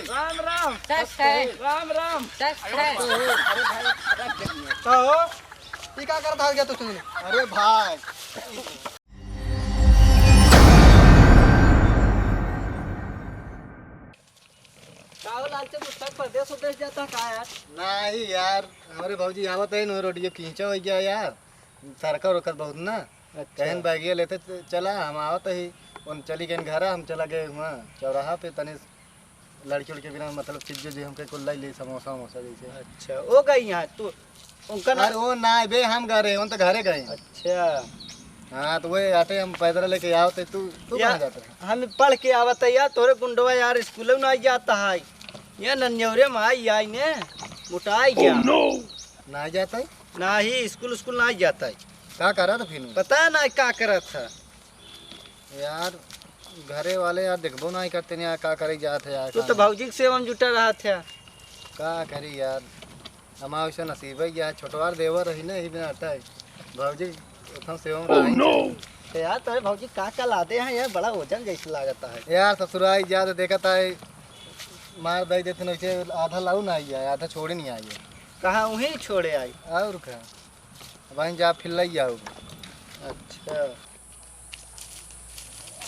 राम राम सच है। राम राम सच है। अरे भाई तो टीका कर था गया तो तुमने अरे भाई लालचे उत्तर प्रदेश उदेश जाता का यार नहीं यार हमारे भौजी आवत है नो रोडियो खींचा हो गया यार सरका रोकत बहुत ना कहन बैगिया लेते चला हम आवत ही उन चली गए घर हम चला गए वहाँ चौराहा पे तने लड़की उड़के बिना मतलब चीज जो हमके कुल लाई समोसा वमोसा जैसे। अच्छा वो गई यहाँ तू उनका ना अरे वो ना बे हम गए हम तो घरे गए। अच्छा हाँ तो वही आते हम पैदल लेके आवते तू कहाँ जाता है? हम पढ़ के आवत है यार तोरे गुंडवा यार स्कूल में आई जाता है ये नन्यौरे में आई ने मुटाई गया ना जाता है ना ही स्कूल स्कूल ना जाता है क्या करा था फिर पता है ना क्या करा था यार घरे वाले यार देखबो नहीं करते नहीं क्या करे जाते यार तू तो भौजी के सेवा में जुटा रहा था क्या करी यार हमारा वैसे नसीब है यार छोटवार देवर रही ना ही बिना हटा है भौजी उतना सेवा में रही तो यार तेरे भौजी का लाते हैं यार बड़ा वजन जैसे लागता है यार ससुराल ज्यादा देखा था मार दे देते न वैसे आधा लाऊ ना आई है आधा छोड़े नहीं आई है कहाँ वहीं छोड़े आई और क्या वहीं जा फिर लई जाओ। अच्छा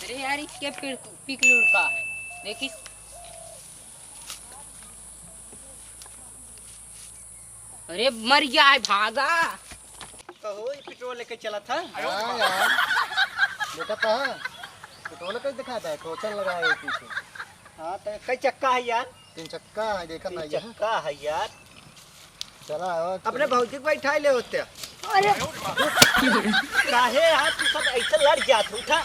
अरे यार इसके पिक लुढ़का है देखिस। अरे मर गया है भागा। तो हो ये पेट्रोल लेके चला था हाँ यार देखा था पेट्रोल कैसे दिखाता है टोचन लगाए है पीछे। हाँ तो कई चक्का है यार 3 चक्का है देखा ना ये चक्का है यार चला और अपने भौजी को बैठा ले होते अरे काहे यार तू सब ऐसे लड़ गया था उठा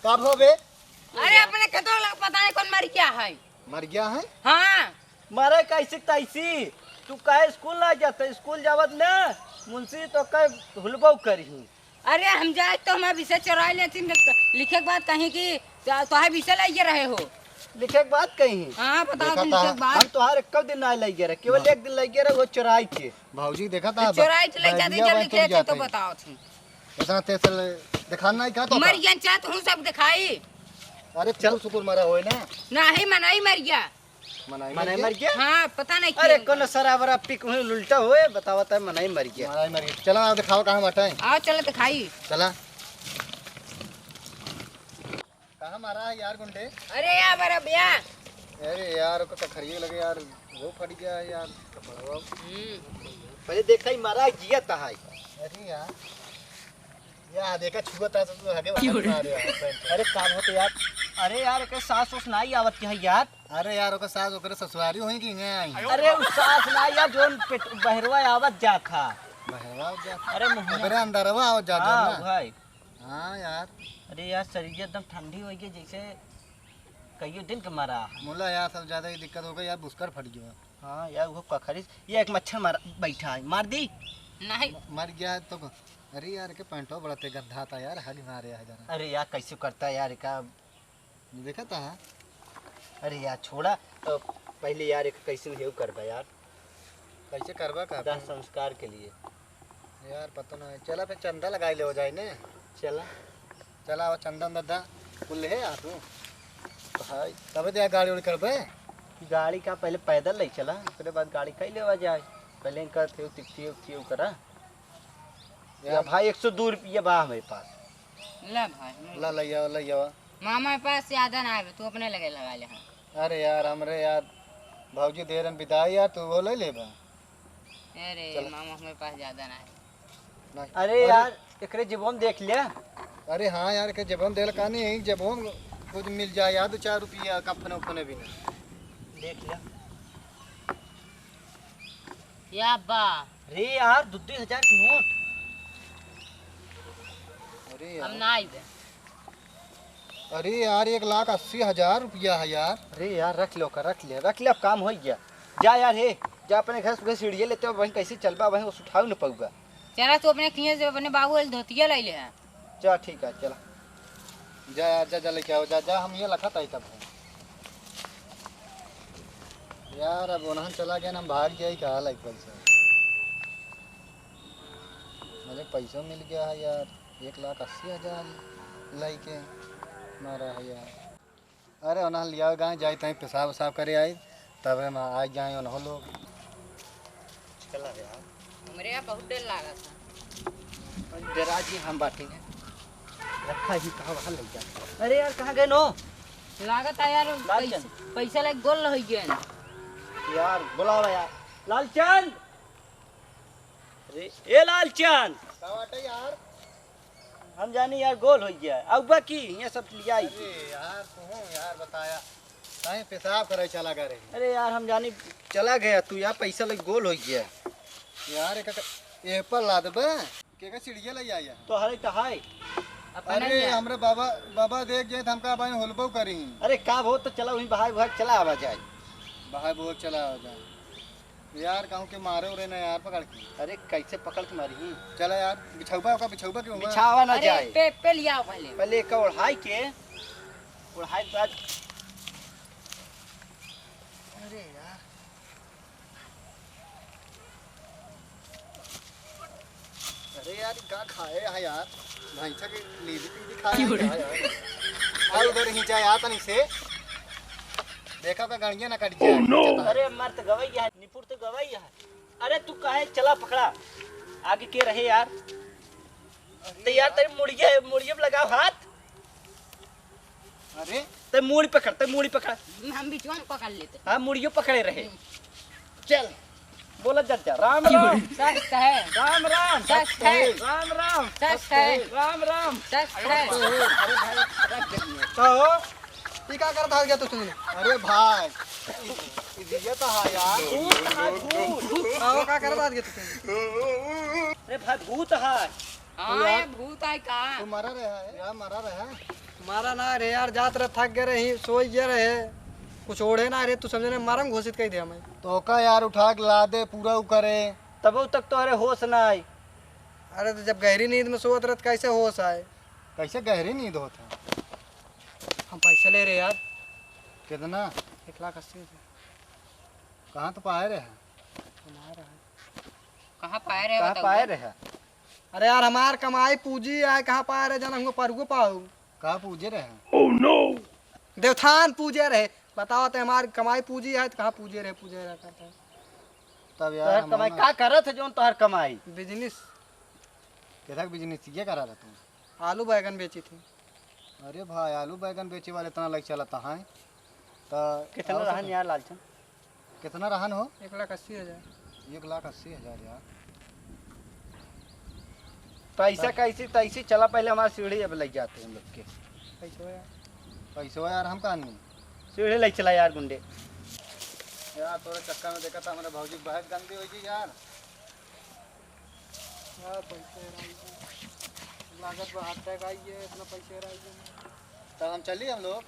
कब हो बे अरे अपने खतों लग पता नहीं कौन मर गया है। मर गया है हाँ मारे कैसे तैसी तू कहे स्कूल ना जाता स्कूल जावत ना मुंशी तो कह हुलबो करी हूँ अरे हम जाए तो हमारे विषय चुरा लेती लिखे के बाद कहीं की तो है विषय लाइए रहे हो। लिखे के बात कहीं हाँ बताओ देखा तुम था। लिखे के बाद हम तो हर एक दिन ना लग गया केवल एक दिन लग गया वो चुराई के भौजी देखा था चुराई तो लग जाती जब लिखे थे तो बताओ तुम इतना तेसल दिखाना ही क्या तो मर गया चाह तू सब दिखाई अरे चल सुकुर मरा होए ना नहीं मनाई मर गया। मनाई मर गया हाँ पता नहीं अरे क्यों। कौन सराबरा पिक हुई उल्टा हुए बतावा था मनाई मर गया मराई मर गया चला आप दिखाओ कहाँ बैठा है आओ चलो दिखाई। चला कहाँ मारा है यार गुंडे। अरे यार बड़ा भैया अरे यार उसका खड़िए लगे यार वो फट गया है यार कपड़ा। पहले देखा ही मारा जिया था अरे यार देखा छुआ था तो आगे बढ़ा रहे हो। अरे काम होते यार अरे यार के सास उस नहीं आवत है यार अरे यार ओका सास ओकरे ससुरारी होई कि नहीं आई अरे उस सास ना यार जोन बहरवा आवत जा था बहवा जा अरे मुहना ओकरे अंदरवा आओ जा हाँ ना। भाई हां यार अरे यार शरीर एकदम ठंडी हो गई जैसे कईयो दिन के मारा मोला यार सब ज्यादा ही दिक्कत हो गई यार बुस्कर फट गया। हाँ यार वो कखरी ये एक मच्छर मार बैठा है मार दी नहीं मर गया है तो अरे यार के पैंटो बड़ा ते गंदा था यार हग मारे है जरा अरे यार कैसे करता है यार का देखा था। अरे यार छोड़ा तो पहले यार एक कैसे हेव करबा यार कैसे करबा का दाह संस्कार के लिए यार पता नहीं चला फिर चंदा लगाई ले हो जाए ने चला चला वो चंदन दद्दा कुल है आ तू भाई तब तो यार गाड़ी उड़ी करबे गाड़ी का पहले पैदल ले चला उसके बाद गाड़ी कहीं लेवा जाए पहले इनका थे तिकती उकती करा या भाई 102 रुपये बा हमारे पास ले भाई ला लइया मामा के पास ज्यादा ना आवे तू अपने लगे लगा ले। हाँ अरे यार हमरे यार भौजी दे रन विदाई यार तू वो ले लेबा। अरे मामा हमारे पास ज्यादा ना आवे। नहीं। अरे यार एकरे जीवन देख लिया अरे हाँ यार के जबन देल का नहीं जबन कुछ मिल जाए यार 2-4 रुपया कफने उफने भी नहीं देख लिया या बा अरे यार 2-2 हजार के नोट अरे हम यार ना आइबे। अरे यार 1,80,000 रुपया है यार। अरे यार रख ले अब काम हो गया जा यार हे जा अपने घर सुबह सीढ़िया लेते हो वहीं कैसे चलबा वहीं उस उठाऊ न पऊगा चला तू अपने किए से अपने बाबू वाले धोतिया ले ले। हैं जा ठीक है चला जा यार जा लेके आओ जा हम ये लखा था तब यार अब उन्हें चला गया ना हम भाग जाए कहा लाइक पैसा मुझे पैसा मिल गया है यार 1,80,000 लाई के मारा है यार। अरे ओना लिया गाँव जाए तहीं पेशाब वसाब करे आई तब हम आ जाए ओनहो लोग। चला यार हमरे यहाँ बहुत देर लागत है। जरा जी हम बांटेंगे रखा ही कहाँ वहाँ लग जा। अरे यार कहाँ गए नो लागत है यार लालचंद। पैसा लाग गोल रह गए यार बुलावा यार लालचंद। अरे ए लालचंद यार हम जानी यार गोल हो गया अब बाकी ये सब लिया आई। अरे यार तू यार बताया कहीं पेशाब करे चला करे अरे यार हम जानी चला गया तू यार पैसा लग गोल हो गया यार एक पर ला देबे के सीढ़िया ले आया तो हरे कहाई। अरे हमरे बाबा बाबा देख जाए हमका बाई होलबो करी अरे का हो तो चला वहीं बाहर बाहर चला आवा जाए बाहर बहुत चला हो जाए यार कहूँ के मारे उरे ना यार पकड़ के। अरे कैसे पकड़ के मारी चला यार बिछौबा का बिछौबा क्यों बिछावा ना जाए पे लिया पहले पहले एक ओढ़ाई के बाद। अरे यार अरे यार का खाए है यार भैंसा की लीली पीली खाए है यार आ उधर ही जाए आता नहीं से देखा का गणिया ना कट जाए। अरे मर तो गवाई है निपुर तो गवाई है। अरे तू काहे चला पकड़ा आगे के रहे यार। तो यार तेरी मुड़िया पे लगाओ हाथ। अरे ते मूड़ी पकड़ हम बिचवा में पकड़ लेते हाँ मुड़ियो पकड़े रहे। चल बोला जा राम राम सच है राम राम सच है राम राम सच है राम राम। सच है। अरे भाई तो ये क्या करता है क्या तू सुन। अरे भाई ये तो है यार आओ का करता है तू। अरे भाई भूत है। हाँ ये भूत है का तू मरा रहा है यार मरा रहा है मारा ना रे यार जात रहे थक गए रही सोई गए रहे कुछ ओढ़े ना रे तू समझने मारम घोषित कही दे हमें। तो का यार उठा के ला दे पूरा करे तब तक तो अरे होश ना आई। अरे तो जब गहरी नींद में सोत रहे तो कैसे होश आए। कैसे गहरी नींद होता हम पैसे ले रहे यार कितना 1,80,000 कहाँ तो पाए रहे कहाँ पाए रहे कहाँ बताओ पाए रहे। अरे यार हमार कमाई पूंजी आए कहाँ पाए रहे जाना हमको परगो पाऊ कहाँ पूजे रहे देवथान पूजे रहे बताओ तो हमारी कमाई पूंजी है तो कहाँ पूजे रहे करता है तब यार तोहर कमाई का करत है जोन तोहर कमाई। बिजनेस कैसा बिजनेस ये करा रहा तुम। आलू बैगन बेची थी। अरे भाई आलू बैगन बेचे वाले इतना लग चला है तो कितना रहन यार लालचंद। कितना रहन हो 1,80,000 1,80,000 यार। पैसा कैसे तैसे चला पहले हमारे सीढ़ी अब लग जाते हैं हम लोग के पैसे यार हम कहानी सीढ़ी लग चला यार गुंडे। यार थोड़े चक्कर में देखा था हमारे भौजी बहुत गंदी हुई थी यार। लागत हाथ तक आई है इतना पैसे रहा तब हम चलिए हम लोग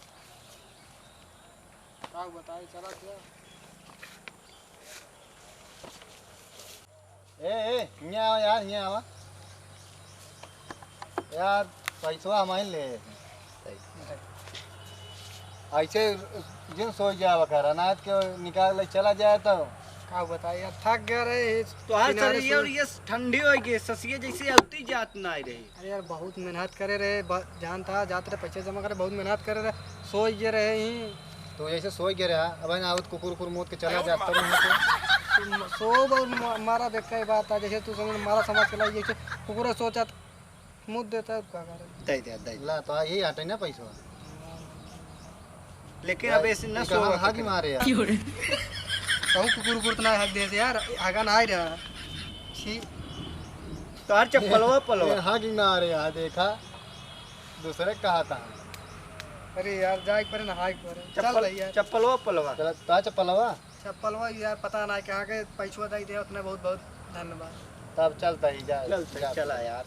बताए चला क्या ए यहाँ आओ यार यहाँ आवा यार पैसा हमारे ले ऐसे जिन सो जावा कर अनाज के निकाल चला जाए तो का बताए यार थक गए रहे तो हर किनारे शरीर और ये ठंडी हो गई ससिए जैसे आती जात ना आई रही। अरे यार बहुत मेहनत करे रहे जान था जाते रहे पैसे जमा करे बहुत मेहनत करे रहे सो ये रहे ही तो ऐसे सो गए रहा अब आवत कुकुर मोद के चला जाता सो बहुत मारा देख का बात है जैसे तू समझ मारा समाज के जैसे कुकुर सोचा मुँह देता है क्या करे दे ला तो यही हटे ना पैसा लेकिन अब ऐसे न सो हागी मारे यार कहूँ कुकुर तो ना हक दे से यार आगा ना आई रहा छी तो हर चप्पलवा पलवा हागी मारे यार देखा दूसरे कहा था अरे यार जाए पर ना हाइक पर चल भाई यार चप्पलवा पलवा चला चप्पलवा चप्पलवा यार पता ना कहाँ के पैसा दे दे उतना बहुत बहुत धन्यवाद। तब चलता ही जा चल चला यार।